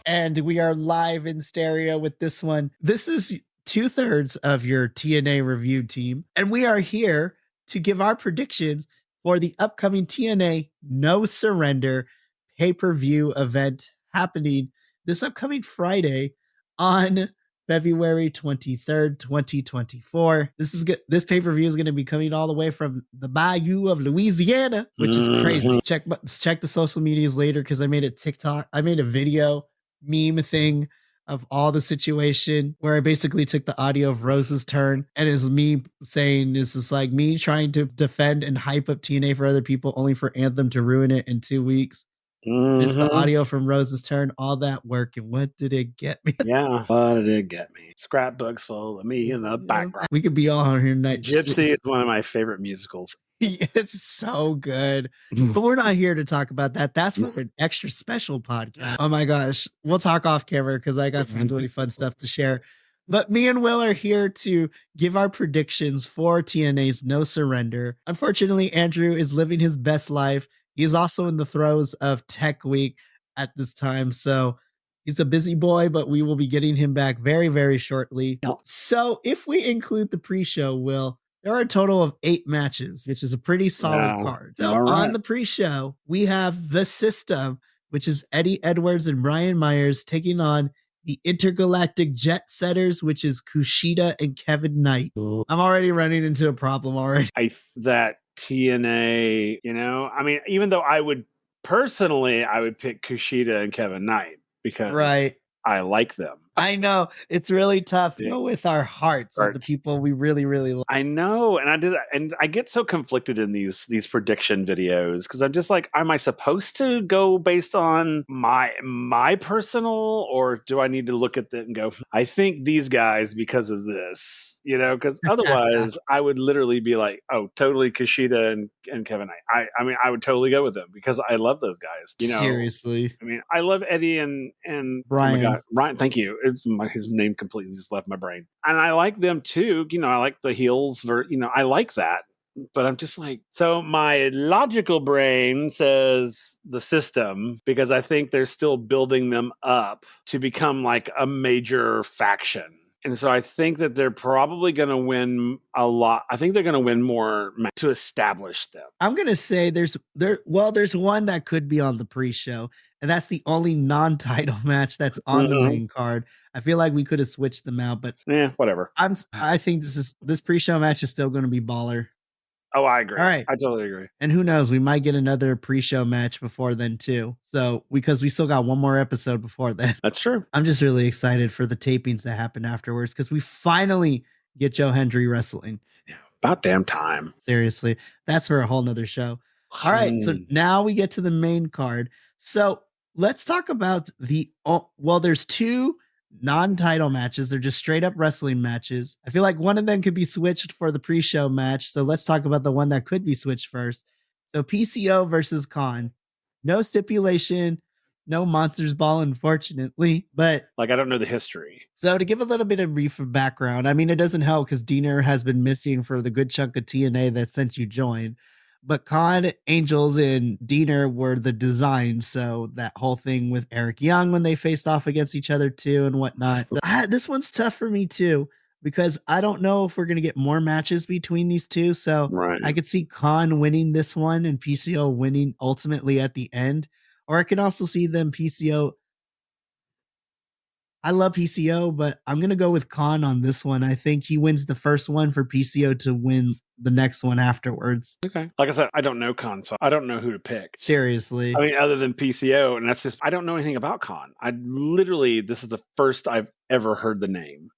And we are live in stereo with this one. This is 2/3 of your TNA review team. And we are here to give our predictions for the upcoming TNA No Surrender pay-per-view event happening this upcoming Friday on February 23rd, 2024. This pay-per-view is going to be coming all the way from the Bayou of Louisiana, which is crazy. Check the social medias later because I made a video meme thing of all the situation where I basically took the audio of Rose's turn and is me saying this is like me trying to defend and hype up TNA for other people only for Anthem to ruin it in 2 weeks. It's the audio from Rose's turn, all that work, and what did it get me? Yeah, what did it get me? Scrapbooks full of me in the background. We could be all on here tonight. Gypsy is one of my favorite musicals. It's so good. But we're not here to talk about that. That's for an extra special podcast. Oh my gosh. We'll talk off camera because I got some really fun stuff to share. But me and Will are here to give our predictions for TNA's No Surrender. Unfortunately, Andrew is living his best life. He's also in the throes of Tech Week at this time. So he's a busy boy, but we will be getting him back very, very shortly. Yep. So if we include the pre-show, Will, there are a total of 8 matches, which is a pretty solid card. So on the pre-show, we have The System, which is Eddie Edwards and Brian Myers taking on the Intergalactic Jet Setters, which is Kushida and Kevin Knight. I'm already running into a problem already. That TNA, I mean, even though I would pick Kushida and Kevin Knight because I like them. I know it's really tough. Go with our hearts of the people we really, really like. I know, and I get so conflicted in these prediction videos because I'm just like, am I supposed to go based on my personal, or do I need to look at it and go, I think these guys because of this, because otherwise I would literally be like, oh, totally Kushida and Kevin Knight. I mean, I would totally go with them because I love those guys. Seriously. I mean, I love Eddie and Brian. Oh my God, Brian, thank you. His name completely just left my brain. And I like them too. I like the heels. I like that. But I'm just like, so my logical brain says The System because I think they're still building them up to become like a major faction. And so I think that they're probably going to win a lot. I think they're going to win more to establish them. I'm going to say there's one that could be on the pre-show, and that's the only non-title match that's on the main card. I feel like we could have switched them out, but whatever. I think this pre-show match is still going to be baller. Oh, I agree. All right. I totally agree. And who knows, we might get another pre-show match before then too. So because we still got one more episode before then. That's true. I'm just really excited for the tapings that happen afterwards because we finally get Joe Hendry wrestling. Yeah, about damn time. Seriously. That's for a whole nother show. All right. So now we get to the main card. So let's talk about there's 2 non-title matches. They're just straight up wrestling matches. I feel like one of them could be switched for the pre-show match. So let's talk about the one that could be switched first. So PCO versus Khan. No stipulation, no Monsters Ball, unfortunately, but I don't know the history. So to give a little bit of brief background, I mean, it doesn't help because Diener has been missing for the good chunk of TNA that since you joined. But Khan, Angels, and Diener were the designs. So that whole thing with Eric Young when they faced off against each other too and whatnot. So this one's tough for me too because I don't know if we're going to get more matches between these two. So I could see Khan winning this one and PCO winning ultimately at the end. Or I can also see them PCO. I love PCO, but I'm going to go with Khan on this one. I think he wins the first one for PCO to win the next one afterwards. Okay. Like I said, I don't know Khan, so I don't know who to pick. Seriously. I mean, other than PCO, and that's just, I don't know anything about Khan. This is the first I've ever heard the name.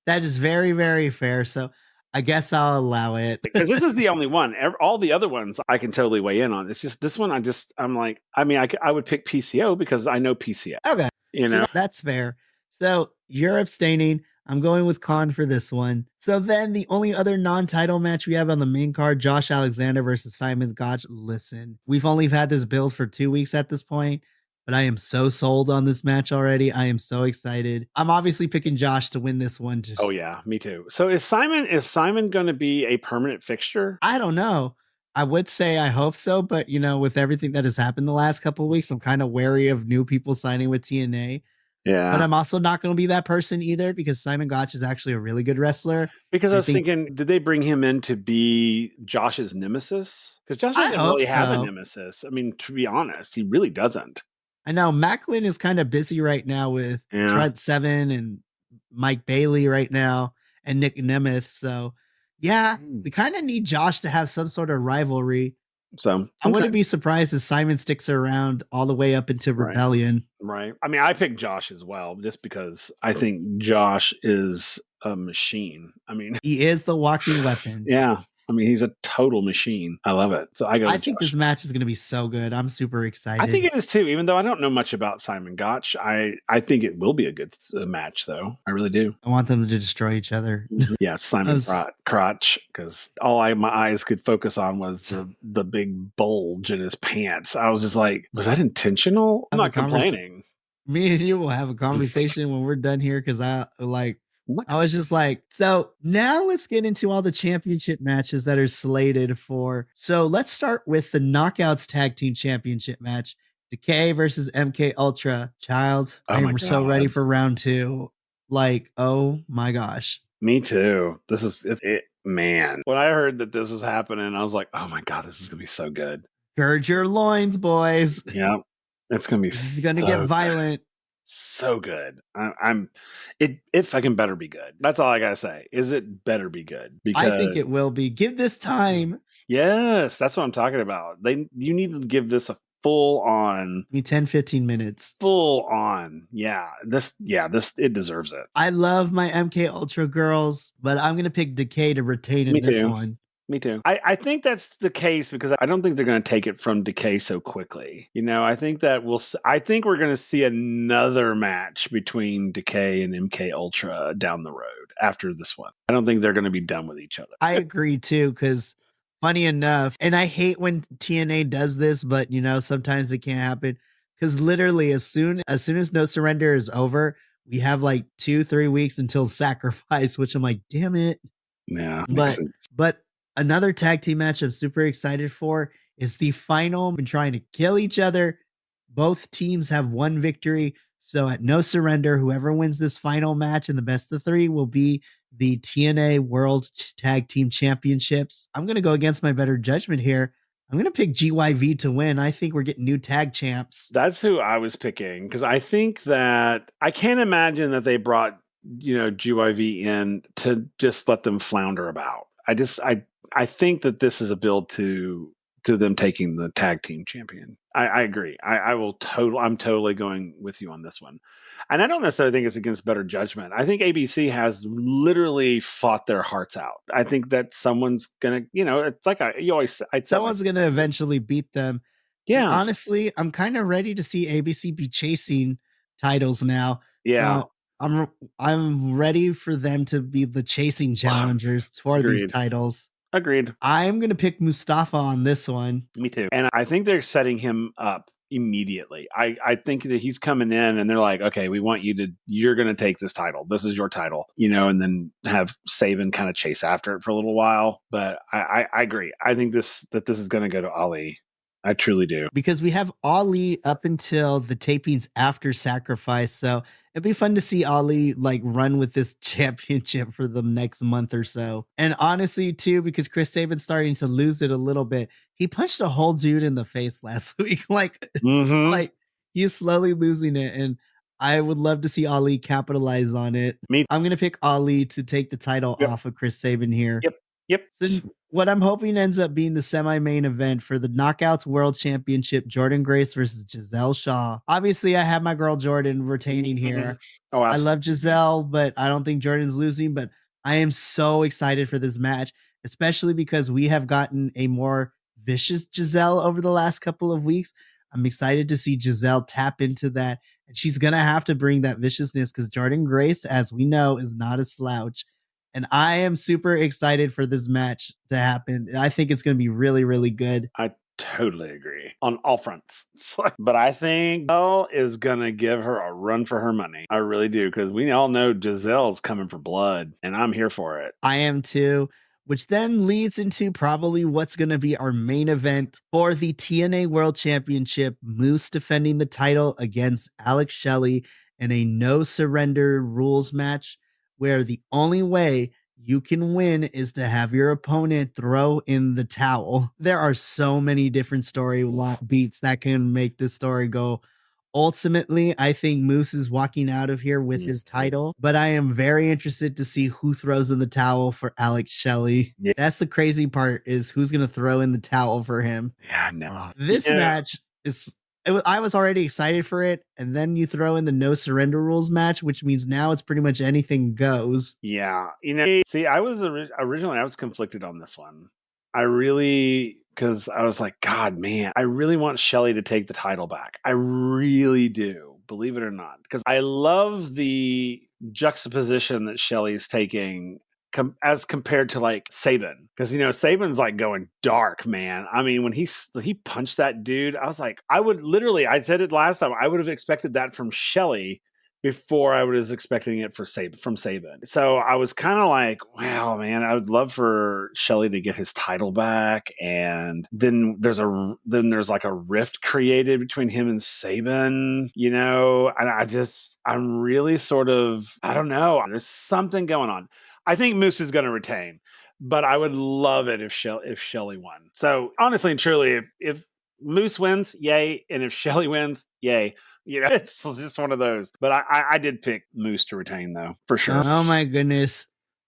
That is very, very fair. So I guess I'll allow it. Because this is the only one. All the other ones I can totally weigh in on. It's just this one, I'm like, I mean, I would pick PCO because I know PCO. Okay. So that's fair. So you're abstaining. I'm going with Khan for this one. So then the only other non-title match we have on the main card, Josh Alexander versus Simon Gotch. Listen, we've only had this build for 2 weeks at this point, but I am so sold on this match already. I am so excited. I'm obviously picking Josh to win this one. Oh yeah, me too. So is Simon going to be a permanent fixture? I don't know. I would say I hope so, but with everything that has happened the last couple of weeks, I'm kind of wary of new people signing with TNA. But Yeah. I'm also not going to be that person either because Simon Gotch is actually a really good wrestler. Because And I I was think thinking, did they bring him in to be Josh's nemesis? Because Josh I doesn't hope really have a so. nemesis. I mean, to be honest, he really doesn't. I know Macklin is kind of busy right now with Yeah. Trent Seven and Mike Bailey right now and Nick Nemeth. So yeah, we kind of need Josh to have some sort of rivalry. So, I okay. wouldn't be surprised if Simon sticks around all the way up into Right. Rebellion. Right. I mean, I picked Josh as well, just because I think Josh is a machine. I mean, He is the walking weapon. yeah. I mean, he's a total machine. I love it. So I go I with think this Josh. match is going to be so good. I'm super I think excited. it is too, even though I don't know much about Simon Gotch. I think it will be a good match, though. I really do. I want them to destroy each other. Yeah, Simon Crotch, because my eyes could focus on was the big bulge in his pants. I was just like, was that intentional? I'm not complaining. Me and you will have a conversation when we're done here because I was just like, so now let's get into all the championship matches that are slated for. So let's start with the Knockouts Tag Team Championship match. Decay versus MK Ultra. Child, Oh I my am so God. ready for round 2. Like, oh my gosh. Me too. This is it, man. When I heard that this was happening, I was like, oh my God, this is gonna be so good. Gird your loins, boys. Yeah, it's gonna be. This is gonna get violent. So good. I'm it. It fucking better be good. That's all I gotta say. Is it better be good? I think Because it will be. Give this time. yes, that's what I'm talking about. You need to give this a full on. Me 10, 15 minutes. Full on. This it deserves it. I love my MK Ultra girls, but I'm gonna pick Decay to retain in Me this too. one. Me too. I think that's the case because I don't think they're going to take it from Decay so quickly. You know, I think that I think we're going to see another match between Decay and MK Ultra down the road after this one. I don't think they're going to be done with each other. I agree too, because funny enough, and I hate when TNA does this, but you know, sometimes it can't happen. Because literally as soon as No Surrender is over, we have like 2-3 weeks until Sacrifice, which I'm like, damn it. Yeah. But another tag team match I'm super excited for is the final. Been trying to kill each other. Both teams have one victory. So at No Surrender, whoever wins this final match in the best of 3 will be the TNA World Tag Team Championships. I'm going to go against my better judgment here. I'm going to pick GYV to win. I think we're getting new tag champs. That's who I was picking because I think that I can't imagine that they brought, GYV in to just let them flounder about. I think that this is a build to them taking the tag team champion. I agree. I'm totally going with you on this one. And I don't necessarily think it's against better judgment. I think ABC has literally fought their hearts out. I think that someone's gonna, it's like someone's gonna eventually beat them. Yeah. And honestly, I'm kind of ready to see ABC be chasing titles now. Yeah. So I'm ready for them to be the chasing challengers for these titles. Agreed. I'm going to pick Mustafa on this one. Me too. And I think they're setting him up immediately. I think that he's coming in and they're like, okay, you're going to take this title. This is your title, and then have Saban kind of chase after it for a little while. But I agree. I think this is going to go to Ali. I truly do. Because we have Ali up until the tapings after Sacrifice. So it'd be fun to see Ali like run with this championship for the next month or so. And honestly, too, because Chris Saban's starting to lose it a little bit. He punched a whole dude in the face last week. Like he's slowly losing it. And I would love to see Ali capitalize on it. I'm going to pick Ali to take the title off of Chris Saban here. Yep. So what I'm hoping ends up being the semi-main event for the Knockouts World Championship, Jordan Grace versus Giselle Shaw. Obviously, I have my girl Jordan retaining here. Oh, I love Giselle, but I don't think Jordan's losing. But I am so excited for this match, especially because we have gotten a more vicious Giselle over the last couple of weeks. I'm excited to see Giselle tap into that. And she's going to have to bring that viciousness because Jordan Grace, as we know, is not a slouch. And I am super excited for this match to happen. I think it's going to be really, really good. I totally agree on all fronts. But I think Giselle is going to give her a run for her money. I really do, because we all know Giselle's coming for blood, and I'm here for it. I am too, which then leads into probably what's going to be our main event for the TNA World Championship. Moose defending the title against Alex Shelley in a no surrender rules match where the only way you can win is to have your opponent throw in the towel. There are so many different story beats that can make this story go. Ultimately, I think Moose is walking out of here with his title, but I am very interested to see who throws in the towel for Alex Shelley. Yeah. That's the crazy part, is who's going to throw in the towel for him. Yeah, no. This match is, I was already excited for it, and then you throw in the no surrender rules match, which means now it's pretty much anything goes. Yeah, see, I was originally I was conflicted on this one. I really, because I was like, God, man, I really want Shelley to take the title back. I really do, believe it or not, because I love the juxtaposition that Shelley's taking as compared to like Sabin, because Sabin's like going dark, man. I mean, when he punched that dude, I was like, I said it last time, I would have expected that from Shelley before I was expecting it from Sabin. So I was kind of like, wow, man, I would love for Shelley to get his title back. And then there's like a rift created between him and Sabin, and I'm really sort of, I don't know, there's something going on. I think Moose is going to retain, but I would love it if Shelley won. So honestly and truly, if Moose wins, yay. And if Shelley wins, yay. It's just one of those. But I did pick Moose to retain, though, for sure. Oh my goodness.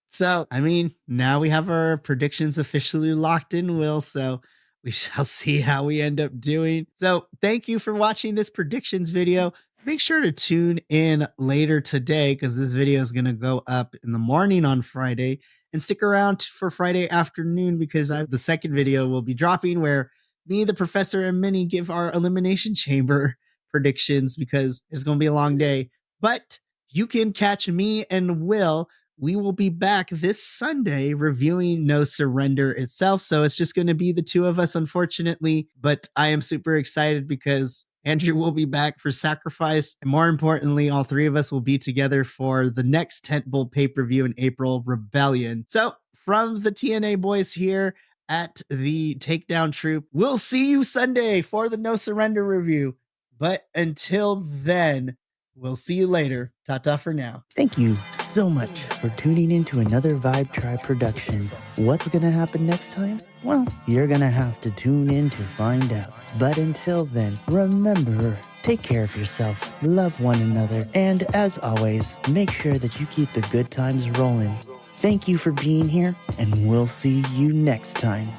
So, I mean, now we have our predictions officially locked in, Will. So we shall see how we end up doing. So thank you for watching this predictions video. Make sure to tune in later today, because this video is going to go up in the morning on Friday. And stick around for Friday afternoon, because the second video will be dropping where me, the professor, and Minnie give our Elimination Chamber predictions, because it's going to be a long day. But you can catch me and Will. We will be back this Sunday reviewing No Surrender itself. So it's just going to be the two of us, unfortunately. But I am super excited because Andrew will be back for Sacrifice. And more importantly, all three of us will be together for the next tentpole pay-per-view in April, Rebellion. So from the TNA boys here at the Takedown Troop, we'll see you Sunday for the No Surrender review. But until then, we'll see you later. Ta-ta for now. Thank you so much for tuning in to another Vibe Tribe production. What's going to happen next time? Well, you're going to have to tune in to find out. But until then, remember, take care of yourself, love one another, and as always, make sure that you keep the good times rolling. Thank you for being here, and we'll see you next time.